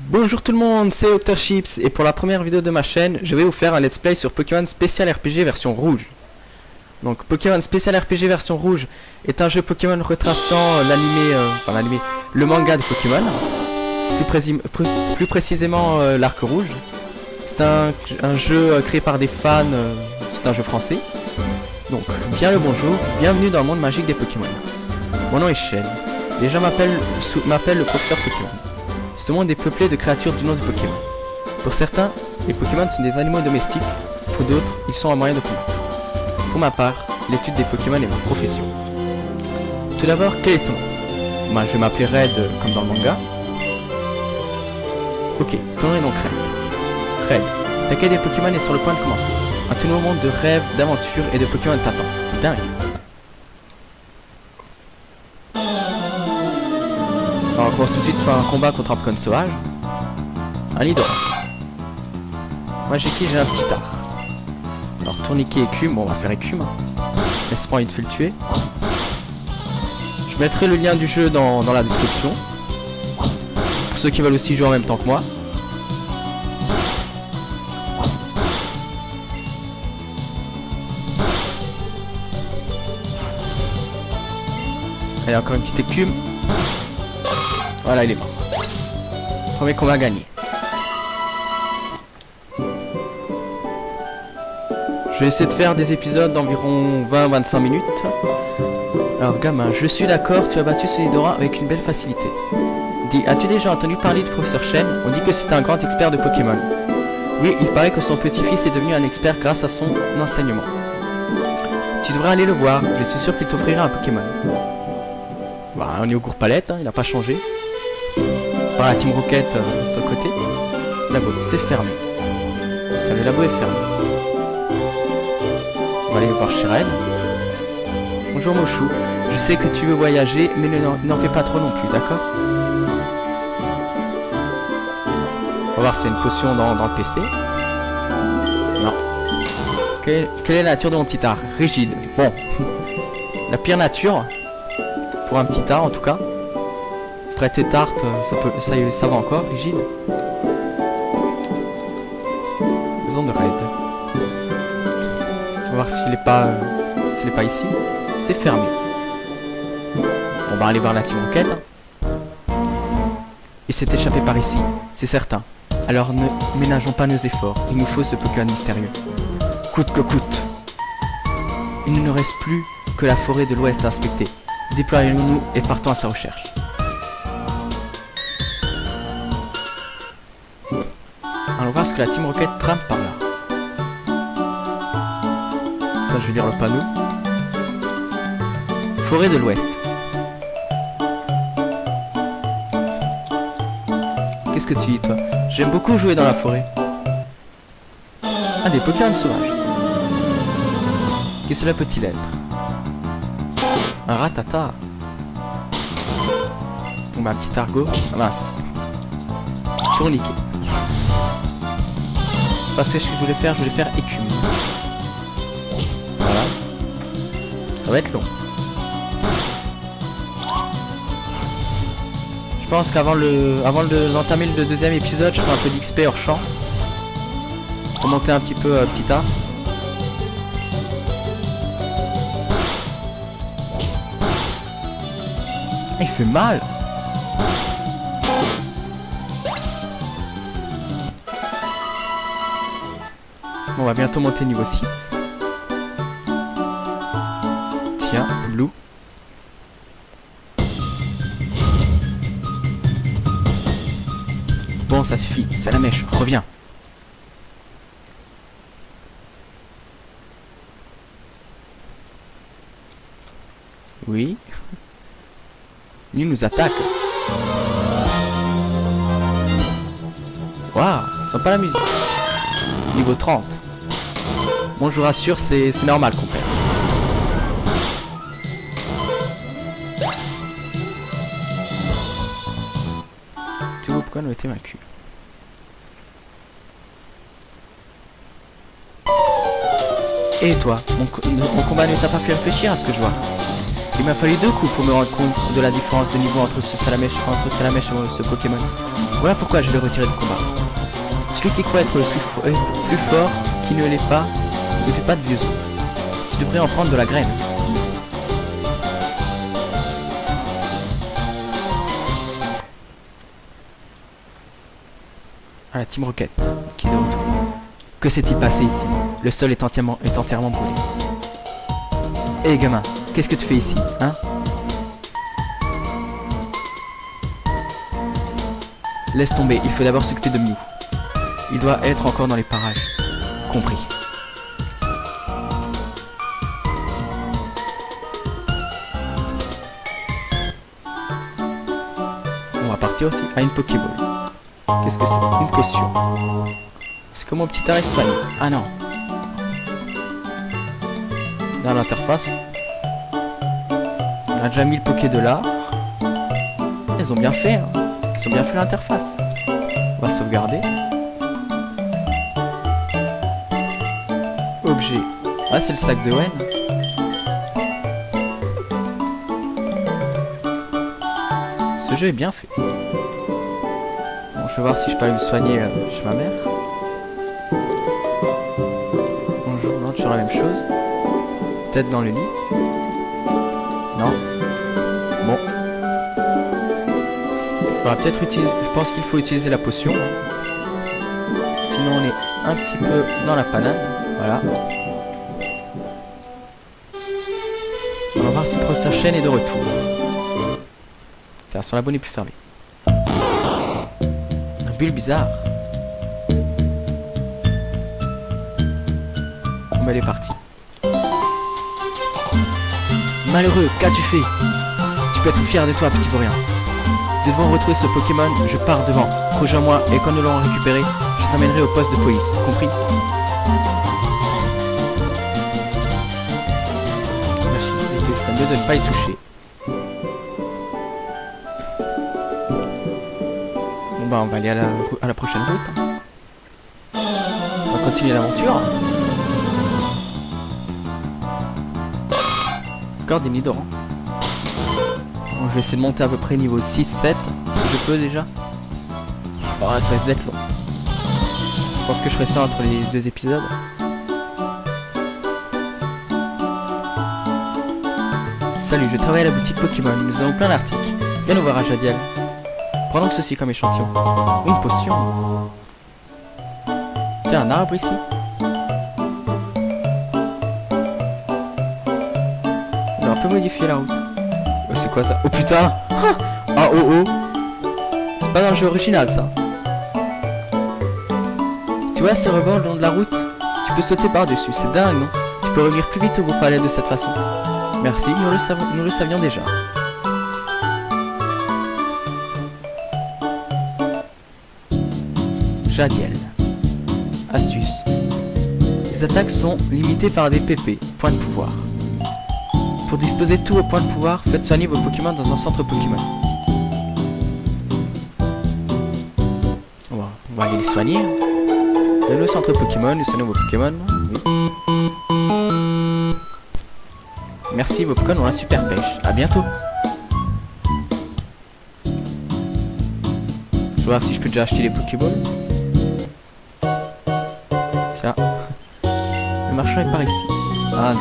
Bonjour tout le monde, c'est Dr Chips et pour la première vidéo de ma chaîne, je vais vous faire un let's play sur Pokémon Spécial RPG version rouge. Donc Pokémon Spécial RPG version rouge est un jeu Pokémon retraçant le manga de Pokémon, plus précisément l'arc rouge. C'est un jeu créé par des fans, c'est un jeu français. Donc bien le bonjour, bienvenue dans le monde magique des Pokémon. Mon nom est Shen, les gens m'appellent le professeur Pokémon. Ce monde est peuplé de créatures du nom de Pokémon. Pour certains, les Pokémon sont des animaux domestiques, pour d'autres, ils sont un moyen de combattre. Pour ma part, l'étude des Pokémon est ma profession. Tout d'abord, quel est ton nom? Moi, je vais m'appeler Red, comme dans le manga. Ok, ton nom est donc Red. Red, ta quête des Pokémon est sur le point de commencer. Un tout nouveau monde de rêves, d'aventures et de Pokémon t'attend. Dingue. Alors on commence tout de suite par un combat contre un Pokémon sauvage. Un Lidor. Moi j'ai qui? J'ai un petit art. Alors tourniquet écume, bon on va faire écume. Laisse pas envie de le tuer. Je mettrai le lien du jeu dans la description. Pour ceux qui veulent aussi jouer en même temps que moi. Allez, encore une petite écume. Voilà, il est mort. Premier combat gagné. Je vais essayer de faire des épisodes d'environ 20-25 minutes. Alors gamin, je suis d'accord, tu as battu ce Lidora avec une belle facilité. Dis, as-tu déjà entendu parler du professeur Shen? On dit que c'est un grand expert de Pokémon. Oui, il paraît que son petit-fils est devenu un expert grâce à son enseignement. Tu devrais aller le voir, je suis sûr qu'il t'offrira un Pokémon. Bah, on est au cours palette, hein, il n'a pas changé. Par la Team Rocket sur le côté. Labo, c'est fermé. Tiens, le labo est fermé. On va aller voir chez Red. Bonjour Mochou, je sais que tu veux voyager, mais n'en fais pas trop non plus, d'accord? On va voir si c'est une potion dans le PC. Non. Quelle est la nature de mon petit art? Rigide. Bon. La pire nature. Pour un petit art en tout cas. Prêter tarte, ça va encore, rigide. Maison de Red. On va voir s'il n'est pas ici. C'est fermé. On va aller voir la Team Rocket. Il s'est échappé par ici, c'est certain. Alors ne ménageons pas nos efforts. Il nous faut ce Pokémon mystérieux. Coûte que coûte. Il ne nous reste plus que la forêt de l'Ouest à inspecter. Déployons-nous et partons à sa recherche. Allons voir ce que la Team Rocket trame par là. Attends, je vais lire le panneau. Forêt de l'Ouest. Qu'est-ce que tu dis toi? J'aime beaucoup jouer dans la forêt. Ah, des Pokémon sauvages. Qu'est-ce que cela peut-il être? Un ratata. Bon bah un petit argot. Ah mince. Tourniquet. C'est pas ce que je voulais faire écume. Voilà. Ça va être long. Je pense qu'avant d'entamer le deuxième épisode, je ferai un peu d'XP hors champ. Pour monter un petit peu petit art. Il fait mal. Bon, on va bientôt monter niveau 6. Tiens, Blue. Bon, ça suffit. Salamèche, reviens. Oui. Lui nous attaque. Waouh, sympa la musique. Niveau 30. Bon, je vous rassure, c'est normal qu'on perd. Tous vos Pokémon ont été vaincus. Et toi, mon combat ne t'a pas fait réfléchir à ce que je vois. Il m'a fallu 2 coups pour me rendre compte de la différence de niveau entre Salamèche et ce Pokémon. Voilà pourquoi je l'ai retiré du combat. Celui qui croit être le plus fort, qui ne l'est pas, ne fait pas de vieux os. Tu devrais en prendre de la graine. À la Team Rocket, qui est de retour. Que s'est-il passé ici? Le sol est entièrement brûlé. Hé gamin, qu'est-ce que tu fais ici, hein? Laisse tomber, il faut d'abord s'occuper de Mew. Il doit être encore dans les parages. Compris. On va partir aussi à une Pokéball. Qu'est-ce que c'est? Une potion. Est-ce que mon petit arrêt soigne? Ah non. Dans l'interface. On a déjà mis le Poké de là. Ils ont bien fait, hein. Ils ont bien fait l'interface. On va sauvegarder. Objet. Ah, c'est le sac de Wen. Ce jeu est bien fait. Bon, je vais voir si je peux aller me soigner chez ma mère. Bonjour, non, toujours la même chose. Peut-être dans le lit. Non. Bon. Il faudra peut-être utiliser... Je pense qu'il faut utiliser la potion. Sinon on est un petit peu dans la panade. Voilà. On va voir si Professeur Chen est de retour. Tiens, son labo n'est plus fermé. Un bulle bizarre. Bon, elle est partie. Malheureux, qu'as-tu fait? Tu peux être fier de toi, petit vaurien. Nous devons retrouver ce Pokémon, je pars devant. Rejoins-moi et quand nous l'aurons récupéré, je t'emmènerai au poste de police. Compris? Je ferais mieux de ne pas y toucher. Bon bah on va aller à la prochaine route. On va continuer l'aventure. Encore des Nidoran. Bon, je vais essayer de monter à peu près niveau 6-7, si je peux déjà. Oh, ça risque d'être long. Je pense que je ferai ça entre les deux épisodes. Salut, je travaille à la boutique Pokémon. Nous avons plein d'articles. Viens nous voir à Jadiel. Prends donc ceci comme échantillon. Une potion. Tiens, un arbre ici. On va un peu modifier la route. Oh, c'est quoi ça? Oh putain! Ah oh oh! C'est pas dans le jeu original ça. Tu vois ces rebords le long de la route? Tu peux sauter par-dessus, c'est dingue non? Tu peux revenir plus vite au groupe palais de cette façon. Merci, nous le savions déjà. Jadiel. Astuce. Les attaques sont limitées par des PP, points de pouvoir. Pour disposer de tout au point de pouvoir, faites soigner vos Pokémon dans un centre Pokémon. On va aller les soigner. Dans le centre Pokémon, nous soignons vos Pokémon. Oui. Merci, vos Pokémon ont la super pêche. A bientôt. Je vais voir si je peux déjà acheter les Pokéballs. Tiens. Le marchand est par ici. Ah non.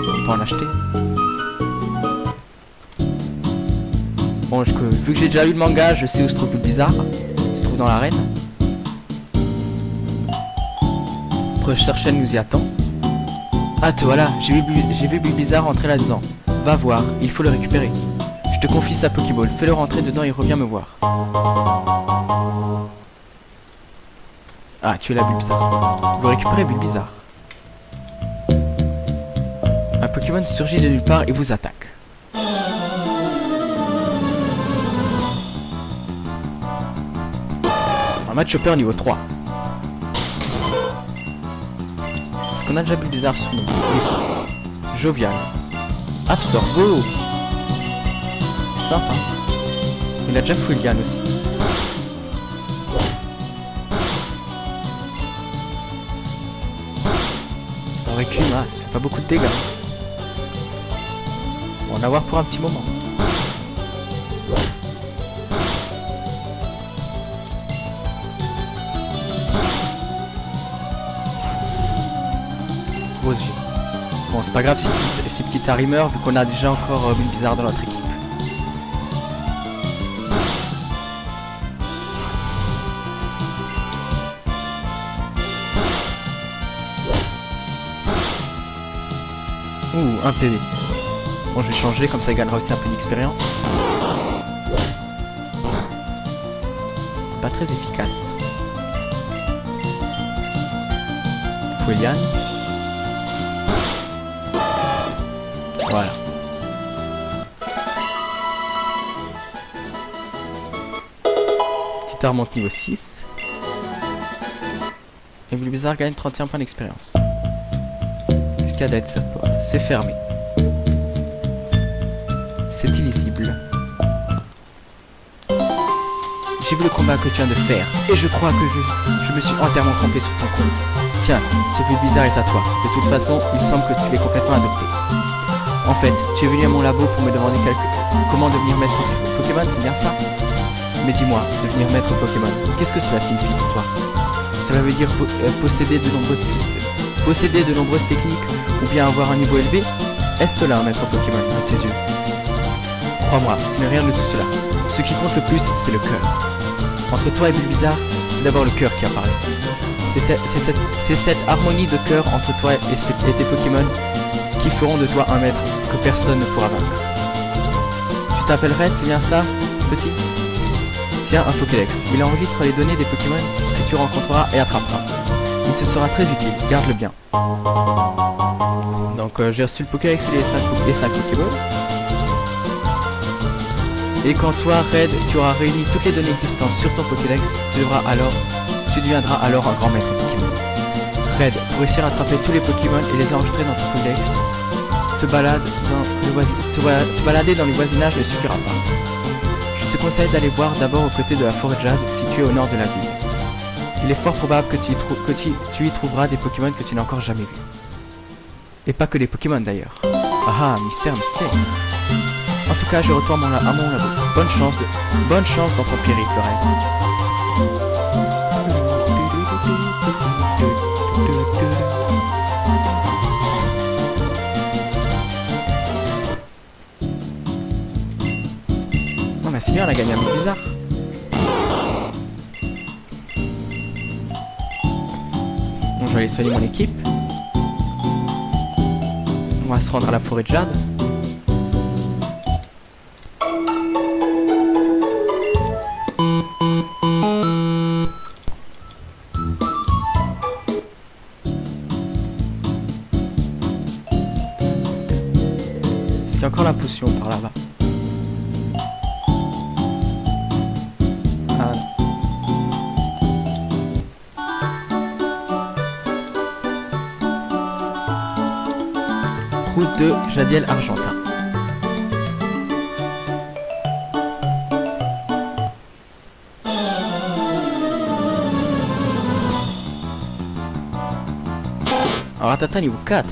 On peut en acheter. Bon, vu que j'ai déjà lu le manga, je sais où se trouve le bizarre. Il se trouve dans l'arène. Professeur Chen nous y attend. Ah te voilà, j'ai vu Bulbizarre entrer là-dedans. Va voir, il faut le récupérer. Je te confie sa Pokéball, fais-le rentrer dedans et reviens me voir. Ah, tu es là Bulbizarre. Vous récupérez Bulbizarre. Un Pokémon surgit de nulle part et vous attaque. Un match Chopper niveau 3. Est-ce qu'on a déjà Bulbizarre sous nous? Oui. Jovial. Absorbo. Sympa. Il a déjà Fuegan aussi. Avec une masse, ça fait pas beaucoup de dégâts. On va en avoir pour un petit moment. Bon, c'est pas grave si petit Harry meurt, vu qu'on a déjà encore Bulbizarre dans notre équipe. Ouh, un PV. Bon, je vais changer, comme ça il gagnera aussi un peu d'expérience. Pas très efficace. Foliane. Voilà. Petit monte niveau 6. Et Bulbizarre gagne 31 points d'expérience. Qu'est-ce qu'il y a d'être cette porte? C'est fermé. C'est illisible. J'ai vu le combat que tu viens de faire, et je crois que je me suis entièrement trompé sur ton compte. Tiens, ce Bulbizarre est à toi. De toute façon, il semble que tu l'aies complètement adopté. En fait, tu es venu à mon labo pour me demander comment devenir maître Pokémon, c'est bien ça? Mais dis-moi, devenir maître Pokémon, qu'est-ce que cela signifie pour toi? Cela veut dire posséder de nombreuses techniques, ou bien avoir un niveau élevé? Est-ce cela un maître Pokémon à tes yeux? Crois-moi, ce n'est rien de tout cela. Ce qui compte le plus, c'est le cœur. Entre toi et Bulbizarre, c'est d'abord le cœur qui a parlé. C'est cette harmonie de cœur entre toi et tes Pokémon qui feront de toi un maître que personne ne pourra vaincre. Tu t'appelles Red, c'est bien ça, petit? Tiens, un Pokédex. Il enregistre les données des Pokémon que tu rencontreras et attraperas. Il te sera très utile, garde-le bien. Donc j'ai reçu le Pokédex et les 5 Pokémon. Et quand toi, Red, tu auras réuni toutes les données existantes sur ton Pokédex, tu deviendras alors un grand maître Pokémon. Red, pour réussir à attraper tous les Pokémon et les enregistrer dans ton Pokédex, te balader dans les voisinages ne suffira pas. Je te conseille d'aller voir d'abord aux côtés de la forêt Jade, située au nord de la ville. Il est fort probable que tu y trouveras des Pokémon que tu n'as encore jamais vus. Et pas que des Pokémon d'ailleurs. Ah ah, mystère. En tout cas, je retourne à mon labo. Bonne chance dans ton périple, Red. Non mais c'est bien, on a gagné un Bulbizarre. Bon, je vais aller soigner mon équipe. On va se rendre à la forêt de Jade. Est-ce qu'il y a encore la potion par là-bas? Ah. Route de Jadiel Argentin. Alors Ratata niveau 4.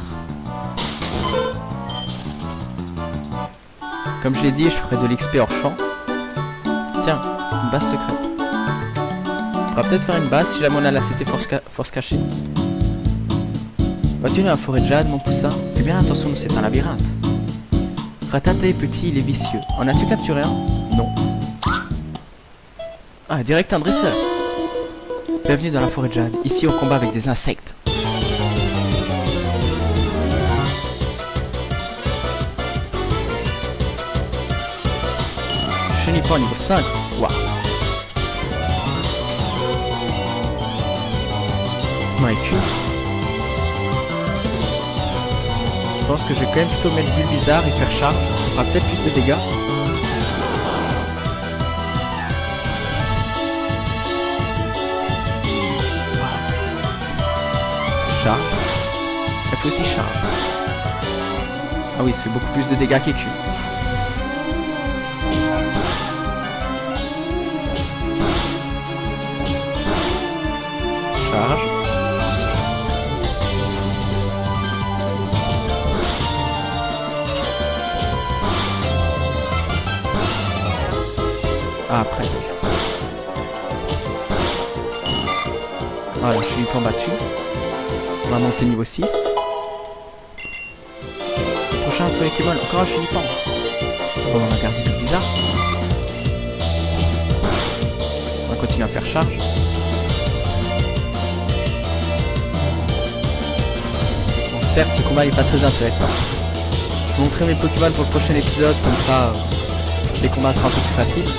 Comme je l'ai dit, je ferai de l'XP hors champ. Tiens, une base secrète. On va peut-être faire une base si jamais on a la CT force cachée. Vas-tu dans la forêt de Jade, mon poussin? Fais bien attention, c'est un labyrinthe. Ratata est petit, il est vicieux. En as-tu capturé un? Non. Ah, direct un dresseur. Bienvenue dans la forêt de Jade. Ici, on combat avec des insectes. Chenipan niveau 5. Waouh. Maiku. Je pense que je vais quand même plutôt mettre Bulbizarre et faire charge. Ça fera peut-être plus de dégâts. Charge. Elle fait aussi charge. Ah oui, ça fait beaucoup plus de dégâts qu'Écu. Charge. Ah, presque. Voilà, je suis pas battu. On va monter niveau 6. Pokémon, encore un Chunipan. Bon, on va garder le bizarre. On va continuer à faire charge. Bon, certes, ce combat n'est pas très intéressant. Je vais montrer mes Pokémon pour le prochain épisode, comme ça, les combats seront un peu plus faciles.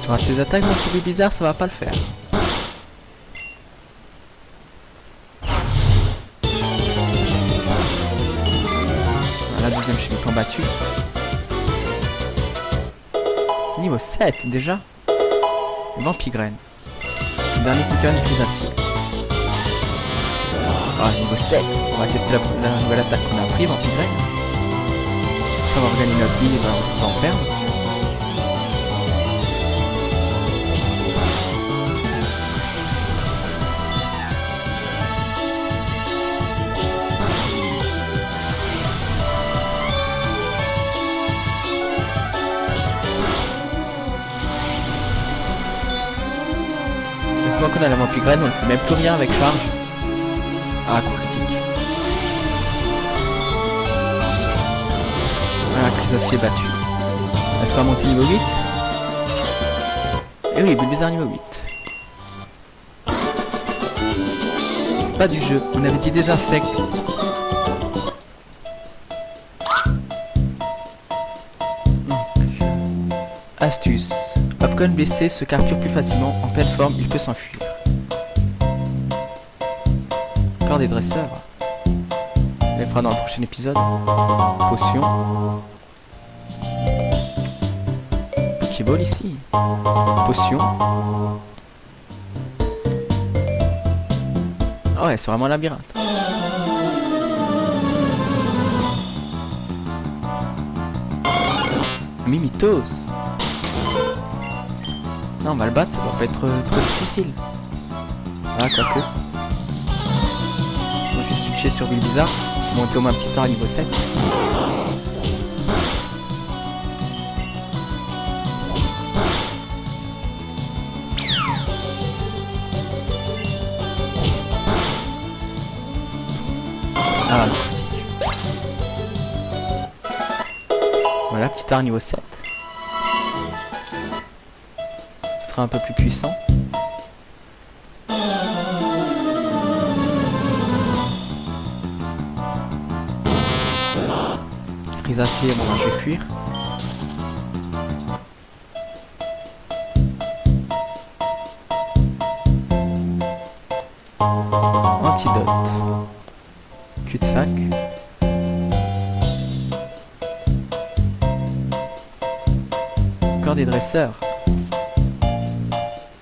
Tu rates tes attaques, mon petit bizarre, ça va pas le faire. Voilà, deuxième Chunipan battu. Niveau 7 déjà. Vampigraine. Dernier Pokémon Crisacier. Ah, niveau 7. On va tester la nouvelle attaque qu'on a appris, Vampigraine. Ça va regagner notre vie et on va en perdre. Qu'on a la Vampigraine, on ne fait même plus rien avec charge. Ah, coup critique. Voilà, Crisacier battu. Est-ce qu'on va monter niveau 8? Eh oui, Bulbizarre niveau 8. C'est pas du jeu, on avait dit des insectes. Donc, astuce. Hopcon blessé se capture plus facilement, en pleine forme, il peut s'enfuir. Encore des dresseurs. On les fera dans le prochain épisode. Potion. Pokéball ici. Potion. Ah ouais, c'est vraiment un labyrinthe. Mimitos. Non, on va le battre, ça doit pas être trop difficile. Ah, quoique. Moi, je vais switcher sur Bulbizarre. Monter au moins un petit temps à niveau 7. Ah, le critique. Voilà, petit art niveau 7. Sera un peu plus puissant. Crisacier, bon ben, je vais fuir. Antidote. Cul-de-sac. Encore des dresseurs.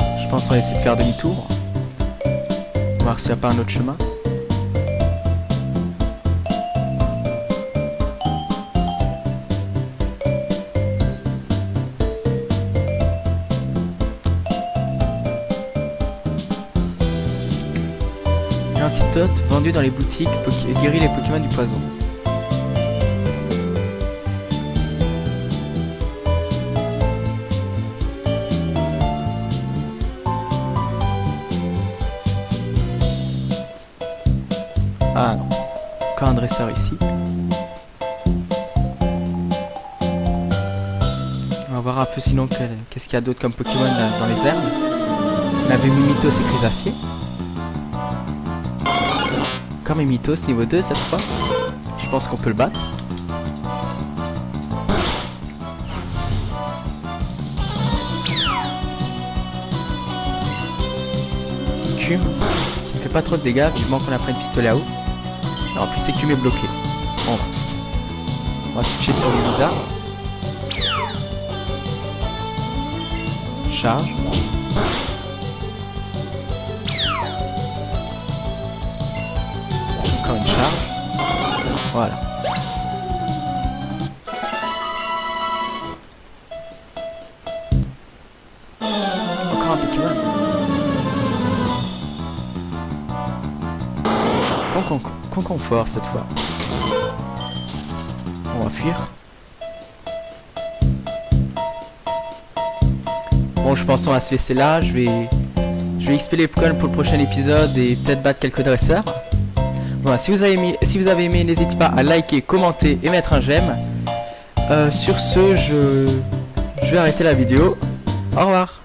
Je pense qu'on va essayer de faire demi-tour. Voir s'il n'y a pas un autre chemin. L'antidote vendu dans les boutiques guérit les Pokémon du poison. Ah non, encore un dresseur ici. On va voir un peu sinon qu'est-ce qu'il y a d'autre comme Pokémon dans les herbes. On avait Mimitos et Crisacier. Encore Mimitos niveau 2 cette fois. Je pense qu'on peut le battre. Cume, qui ne fait pas trop de dégâts, vivement qu'on apprenne pistolet à eau. Alors, en plus, c'est Cume est bloqué. Bon, on va switcher sur les bizarres. Charge. Encore une charge. Voilà. Encore un Pokémon. Conconfort cette fois. On va fuir. Bon, je pense qu'on va se laisser là. Je vais XP les Pokémon pour le prochain épisode et peut-être battre quelques dresseurs. Voilà, si vous avez aimé, n'hésitez pas à liker, commenter et mettre un j'aime. Sur ce, je vais arrêter la vidéo. Au revoir.